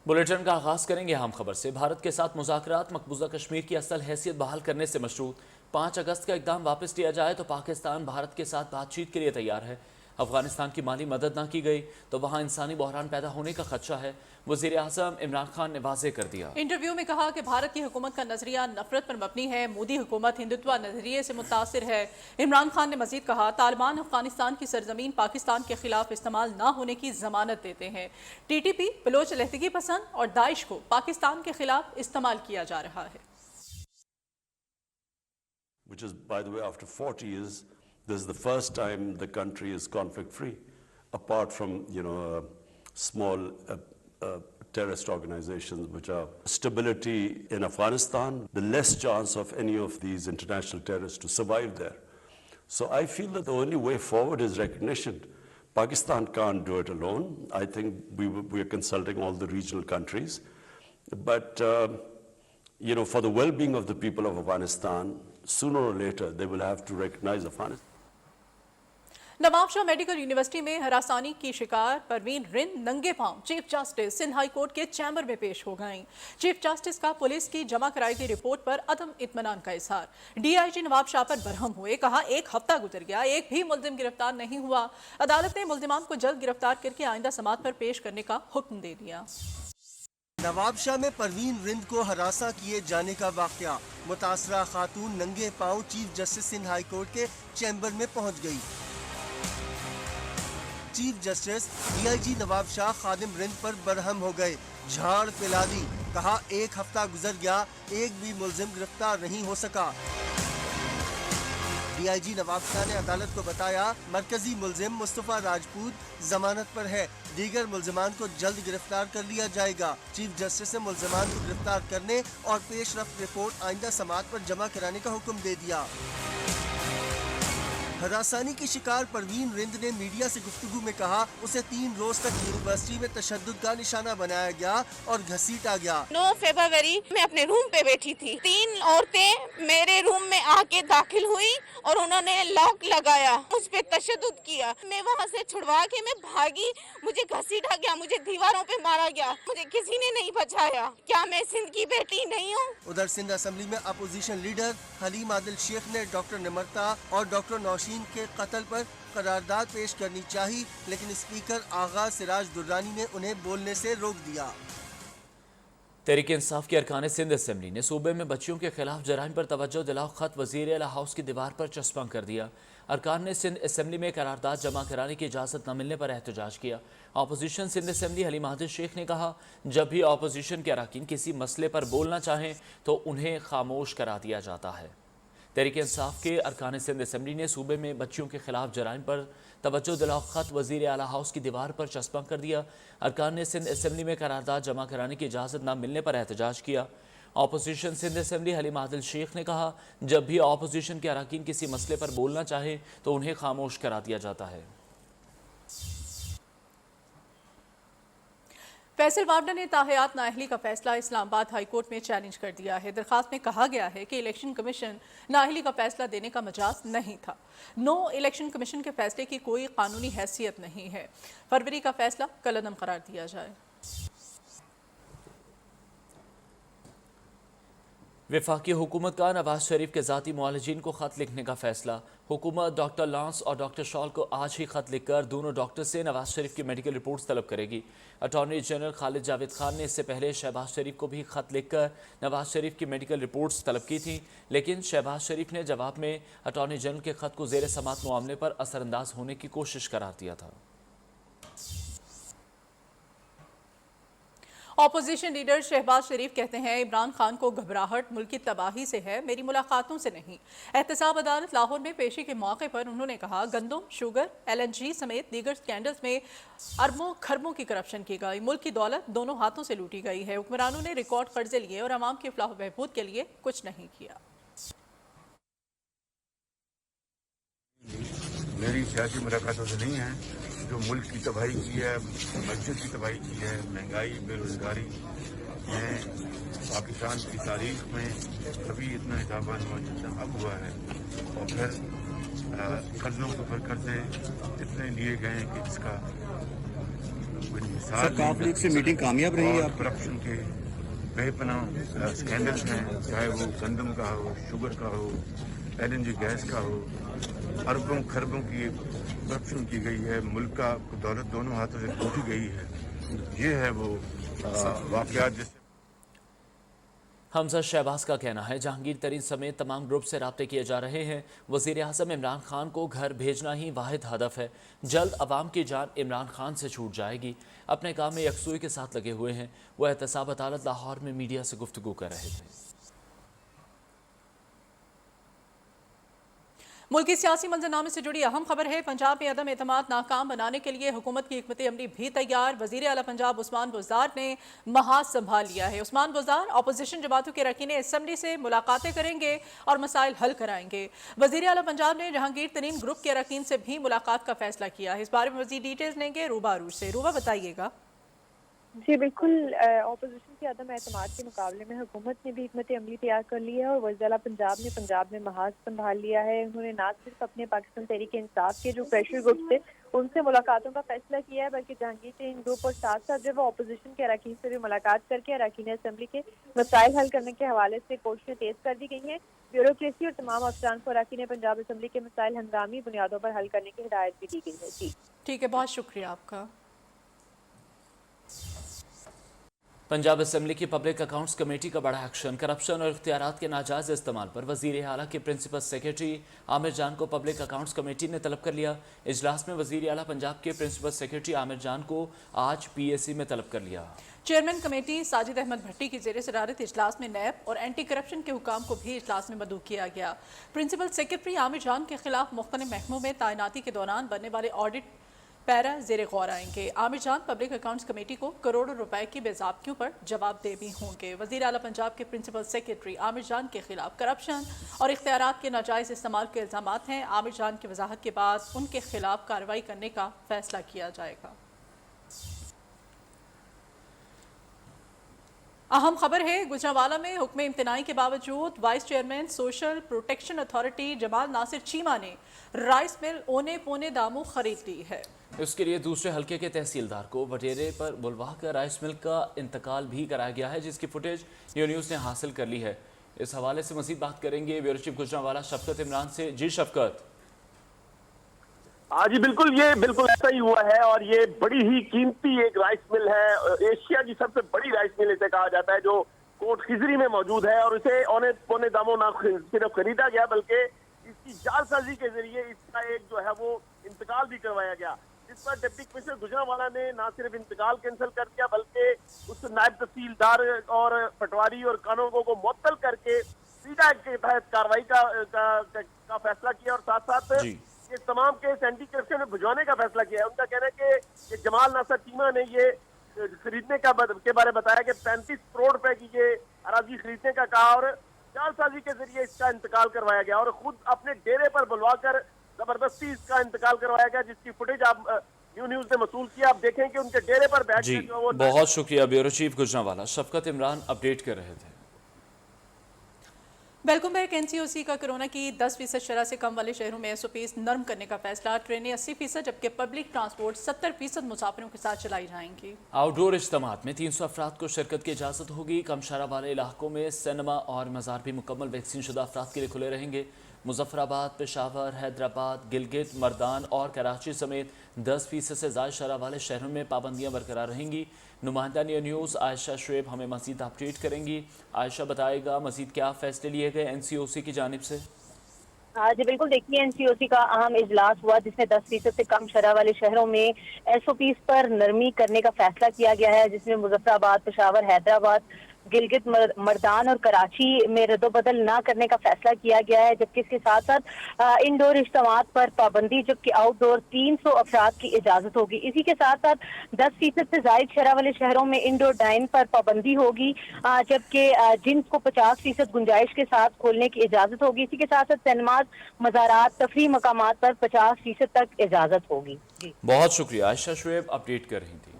Bulletin کا آغاز کریں گے اہم خبر سے۔ بھارت کے ساتھ مذاکرات مقبوضہ کشمیر کی اصل حیثیت بحال کرنے سے مشروط 5 اگست کا اقدام واپس لیا جائے تو پاکستان بھارت کے ساتھ بات چیت کے لیے تیار ہے۔ افغانستان کی مالی مدد نہ کی گئی تو وہاں انسانی بحران پیدا ہونے کا خدشہ ہے، وزیر اعظم عمران خان نے واضح کر دیا۔ انٹرویو میں کہا کہ بھارت کی حکومت کا نظریہ نفرت پر مبنی ہے، مودی حکومت ہندوتوا نظریے سے متاثر ہے۔ عمران خان نے مزید کہا طالبان افغانستان کی سرزمین پاکستان کے خلاف استعمال نہ ہونے کی ضمانت دیتے ہیں۔ ٹی ٹی پی بلوچ علیحدگی پسند اور داعش کو پاکستان کے خلاف استعمال کیا جا رہا ہے۔ Which is, by the way, after 40 years, this is the first time the country is conflict-free, apart from, small terrorist organizations which are stability in Afghanistan, the less chance of any of these international terrorists to survive there. So I feel that the only way forward is recognition. Pakistan can't do it alone. I think we are consulting all the regional countries. But, for the well-being of the people of Afghanistan, sooner or later they will have to recognize Afghanistan. Nawab Shah medical university میں ہراسانی کی شکار پروین رند ننگے پاؤں chief justice Sindh high court کے chamber میں پیش ہو گئیں۔ چیف جسٹس کا پولیس کی جمع کرائی گئی رپورٹ پر عدم اطمینان کا اظہار۔ ڈی آئی جی نواب شاہ پر برہم ہوئے، کہا 1 ہفتہ گزر گیا، ایک بھی ملزم گرفتار نہیں ہوا۔ عدالت نے ملزمان کو جلد گرفتار کر کے آئندہ سماعت پر پیش کرنے کا حکم دے دیا۔ نواب شاہ میں پروین رند کو ہراساں کیے جانے کا واقعہ، متاثرہ خاتون ننگے پاؤں chief justice Sindh high court کے چیمبر میں پہنچ گئی۔ چیف جسٹس ڈی آئی جی نواب شاہ خادم رند پر برہم ہو گئے، جھاڑ پھیلا دی، کہا 1 ہفتہ گزر گیا، ایک بھی ملزم گرفتار نہیں ہو سکا۔ ڈی آئی جی نواب شاہ نے عدالت کو بتایا مرکزی ملزم مصطفیٰ راجپوت ضمانت پر ہے، دیگر ملزمان کو جلد گرفتار کر لیا جائے گا۔ چیف جسٹس نے ملزمان کو گرفتار کرنے اور پیش رفت رپورٹ آئندہ سماعت پر جمع کرانے کا حکم دے دیا۔ ہراسانی کی شکار پروین رند نے میڈیا سے گفتگو میں کہا اسے 3 روز تک یونیورسٹی میں تشدد کا نشانہ بنایا گیا اور گھسیٹا گیا۔ 9 فروری میں اپنے روم پہ بیٹھی تھی، 3 عورتیں میرے روم میں آ کے داخل ہوئی اور انہوں نے لاک لگایا، مجھ پہ تشدد کیا۔ میں وہاں سے چھڑوا کے میں بھاگی، مجھے گھسیٹا گیا، مجھے دیواروں پہ مارا گیا، مجھے کسی نے نہیں بچایا۔ کیا میں سندھ کی بیٹی نہیں ہوں؟ ادھر سندھ اسمبلی میں اپوزیشن لیڈر حلیم عادل شیخ نے ڈاکٹر نمرتا اور ڈاکٹر نوشین کے قتل پر قرارداد پیش کرنی چاہی، لیکن اسپیکر آغا سراج درانی نے انہیں بولنے سے روک دیا۔ تحریک انصاف کے ارکان سندھ اسمبلی نے صوبے میں بچیوں کے خلاف جرائم پر توجہ دلاؤ خط وزیر اعلیٰ ہاؤس کی دیوار پر چسپاں کر دیا۔ ارکان نے سندھ اسمبلی میں قرارداد جمع کرانے کی اجازت نہ ملنے پر احتجاج کیا۔ اپوزیشن سندھ اسمبلی حلیم عادل شیخ نے کہا جب بھی اپوزیشن کے اراکین کسی مسئلے پر بولنا چاہیں تو انہیں خاموش کرا دیا جاتا ہے۔ تحریک انصاف کے ارکان سندھ اسمبلی نے صوبے میں بچیوں کے خلاف جرائم پر توجہ دلاؤ خط وزیر اعلیٰ ہاؤس کی دیوار پر چسپاں کر دیا۔ ارکان نے سندھ اسمبلی میں قرارداد جمع کرانے کی اجازت نہ ملنے پر احتجاج کیا۔ اپوزیشن سندھ اسمبلی حلیم عادل شیخ نے کہا جب بھی اپوزیشن کے اراکین کسی مسئلے پر بولنا چاہیں تو انہیں خاموش کرا دیا جاتا ہے۔ فیصل وابڈا نے تاحیات نااہلی کا فیصلہ اسلام آباد ہائی کورٹ میں چیلنج کر دیا ہے۔ درخواست میں کہا گیا ہے کہ الیکشن کمیشن نااہلی کا فیصلہ دینے کا مجاز نہیں تھا۔ الیکشن کمیشن کے فیصلے کی کوئی قانونی حیثیت نہیں ہے۔ فروری کا فیصلہ کالعدم قرار دیا جائے۔ وفاقی حکومت کا نواز شریف کے ذاتی معالجین کو خط لکھنے کا فیصلہ۔ حکومت ڈاکٹر لانس اور ڈاکٹر شال کو آج ہی خط لکھ کر دونوں ڈاکٹر سے نواز شریف کی میڈیکل رپورٹس طلب کرے گی۔ اٹارنی جنرل خالد جاوید خان نے اس سے پہلے شہباز شریف کو بھی خط لکھ کر نواز شریف کی میڈیکل رپورٹس طلب کی تھی، لیکن شہباز شریف نے جواب میں اٹارنی جنرل کے خط کو زیر سماعت معاملے پر اثر انداز ہونے کی کوشش قرار دیا تھا۔ اپوزیشن لیڈر شہباز شریف کہتے ہیں عمران خان کو گھبراہٹ ملکی تباہی سے ہے، میری ملاقاتوں سے نہیں۔ احتساب عدالت لاہور میں پیشی کے موقع پر انہوں نے کہا گندم، شوگر، LNG سمیت دیگر سکینڈلز میں اربوں کھربوں کی کرپشن کی گئی، ملک کی دولت دونوں ہاتھوں سے لوٹی گئی ہے۔ حکمرانوں نے ریکارڈ قرضے لیے اور عوام کی فلاح و بہبود کے لیے کچھ نہیں کیا۔ میری سیاسی ملاقاتوں سے نہیں ہے، جو ملک کی تباہی کی ہے، مسجد کی تباہی کی ہے، مہنگائی، بے روزگاری میں پاکستان کی تاریخ میں کبھی اتنا اضافہ نہیں ہوا جتنا اب ہوا ہے، اور پھر قرضوں کے اوپر قرضے اتنے لیے گئے ہیں کہ اس کا सर काफ लीग से मीटिंग कामयाब रही है? करप्शन के बेपनाह स्कैंडल्स हैं, चाहे वो गंदम का हो, शुगर का हो, LNG गैस का हो, अरबों खरबों की करप्शन की गई है, मुल्क का दौलत दोनों हाथों से लूटी गई है। ये है वो वाकयात जिससे हमजा शहबाज का कहना है जहांगीर तरीन समेत तमाम ग्रुप से राब्ते किए जा रहे हैं। वज़ीर आज़म इमरान खान को घर भेजना ही वाहिद हदफ है। जल्द अवाम की जान इमरान खान से छूट जाएगी। अपने काम में यकसुई के साथ लगे हुए हैं। वह एहतसाब अदालत लाहौर में मीडिया से गुफ्तगू कर रहे थे। मुल्की सियासी मंजरनामे से जुड़ी अहम खबर है। पंजाब में अदम एतमाद नाकाम बनाने के लिए हुकूमत की हिकमत अमली भी तैयार। वज़ीर आला पंजाब उस्मान बुज़दार ने महाज संभाल लिया है। उस्मान बुज़दार अपोजिशन जमातों के अरकान असम्बली से मुलाकातें करेंगे और मसाइल हल कराएंगे। वज़ीर आला पंजाब ने जहांगीर तरीन ग्रुप के अरकान से भी मुलाकात का फैसला किया है। इस बारे में मज़ीद डिटेल्स लेंगे रूबा अरूज से। रूबा बताइएगा। जी बिल्कुल, अपोजिशन के अदम एतमाद के मुकाबले में हुकूमत ने भी हिकमत अमली तैयार कर ली है और वज़ीर आला पंजाब ने महाज संभाल लिया है। उन्होंने ना सिर्फ अपने पाकिस्तान तहरीक इंसाफ के जो प्रेशर ग्रुप थे उनसे मुलाकातों का फैसला किया है, बल्कि जहांगीर तरीन ग्रुप और साथ साथ जो वो अपोजिशन के अरकान से भी मुलाकात करके अरकान असम्बली के मसाइल हल करने के हवाले से कोशिशें तेज कर दी गई हैं। ब्यूरोक्रेसी और तमाम अफसरान को अरकान पंजाब असम्बली के मसाइल हंगामी बुनियादों पर हल करने की हिदायत भी दी गई है। जी ठीक है, बहुत शुक्रिया आपका। पंजाब असम्बली की पब्लिक अकाउंट्स कमेटी का बड़ा एक्शन। करप्शन और इख्तियारात के नाजायज इस्तेमाल पर वज़ीर आला के प्रिंसिपल सेक्रेटरी आमिर जान को पब्लिक अकाउंट्स कमेटी ने तलब कर लिया। इजलास में वज़ीर आला पंजाब के प्रिंसिपल सेक्रेटरी आमिर जान को आज PAC में तलब कर लिया। चेयरमैन कमेटी साजिद अहमद भट्टी की ज़ेर सदारत इजलास में नैब और एंटी करप्शन के हुकाम को भी इजलास में मदऊ किया गया। प्रिंसिपल सेक्रेटरी आमिर जान के खिलाफ मुख्तलिफ महकमों में तैनाती के दौरान बनने वाले ऑडिट पैरा ज़ेर गौर आएंगे। आमिर जान पब्लिक अकाउंट्स कमेटी को करोड़ों रुपए की बेज़ाब्तियों पर जवाबदेह भी होंगे। वज़ीर आला पंजाब के प्रिंसिपल सेक्रेटरी आमिर जान के खिलाफ करप्शन और इख्तियारात के नाजायज़ इस्तेमाल के इल्ज़ामात हैं। आमिर जान की वजाहत के बाद उनके खिलाफ कार्रवाई करने का फैसला किया जाएगा। अहम खबर है, गुजरांवाला में हुक्म इम्तनाई के बावजूद vice chairman social protection authority Jamal Nasir Cheema ने राइस मिल औने पौने दामों खरीद ली है। इसके लिए दूसरे हल्के के तहसीलदार को वटेरे पर बुलवा कर राइस मिल का इंतकाल भी कराया गया है, जिसकी फुटेज न्यूज़ ने हासिल कर ली है। इस हवाले से मजीद बात करेंगे ब्यूरो चीफ गुजरांवाला शफकत इमरान से। जी शफकत। हाँ जी बिल्कुल, ये बिल्कुल ऐसा ही हुआ है और ये बड़ी ही कीमती एक राइस मिल है। एशिया की सबसे बड़ी राइस मिल इसे कहा जाता है, जो कोट खिजरी में मौजूद है और इसे औने पौने दामों ना सिर्फ खरीदा गया बल्कि इसकी जालसाजी के जरिए इसका एक जो है वो इंतकाल भी करवाया गया, जिस पर डिप्टी कमिश्नर गुजरांवाला ने ना सिर्फ इंतकाल कैंसिल कर दिया बल्कि उस नायब तहसीलदार और पटवारी और कानूनगो को मुअत्तल करके सीधा के तहत कार्रवाई का फैसला किया और साथ साथ ये तमाम केस एंटी करप्शन में भिजवाने का फैसला किया है। उनका कहना है कि जमाल नासिर चीमा ने ये खरीदने के बारे में बताया कि 35 करोड़ रुपए की ये अराजी खरीदने का कहा और जालसाजी के जरिए इसका इंतकाल करवाया गया और खुद अपने डेरे पर बुलवाकर जबरदस्ती इसका इंतकाल करवाया गया, जिसकी फुटेज आप न्यूज़ ने मसूल किया। आप देखें कि उनके डेरे पर बैठ जी बहुत शुक्रिया। ब्यूरो चीफ गुजरांवाला शफकत इमरान अपडेट कर रहे थे। Welcome back. NCOC का कोरोना की 10% शरह से कम वाले शहरों में SOPs नरम करने का फैसला। ट्रेनें 80%, जबकि पब्लिक ट्रांसपोर्ट 70% मुसाफिरों के साथ चलाई जाएंगी। आउटडोर इज्तिमात में 300 अफराद को शिरकत की इजाज़त होगी। कम शरह वाले इलाकों में सिनेमा और मज़ार भी मुकम्मल वैक्सीन शुदा अफराद के लिए खुले रहेंगे। मुजफ्फराबाद, पेशावर, हैदराबाद, गिलगित, मर्दान और कराची समेत 10% से ज़्यादा शरह वाले शहरों में पाबंदियाँ बरकरार रहेंगी। नुमाइंदा न्यूज़ आयशा शुएब हमें मज़ीद अपडेट करेंगी। आयशा बताएगा मज़ीद क्या फ़ैसले लिए गए NCOC की जानिब से। जी बिल्कुल, देखिए NCOC का अहम इजलास हुआ जिसमें 10% से कम शरह वाले शहरों में SOPs पर नरमी करने का फैसला किया गया है, जिसमें मुजफ्फराबाद, पेशावर, हैदराबाद, गिलगित, मर्दान और कराची में रद्दोबदल ना करने का फैसला किया गया है। जबकि इसके साथ साथ इंडोर इज्तिमात पर पाबंदी, जबकि आउटडोर 300 अफराद की इजाजत होगी। इसी के साथ साथ 10% से जायद शरह वाले शहरों में इंडोर डाइन पर पाबंदी होगी, जबकि जिन्स को 50% गुंजाइश के साथ खोलने की इजाजत होगी। इसी के साथ साथ सिनेमाज, मज़ारात, तफरीह मकामात पर 50% तक इजाजत होगी। बहुत शुक्रिया आयशा शुएब अपडेट कर रही थी।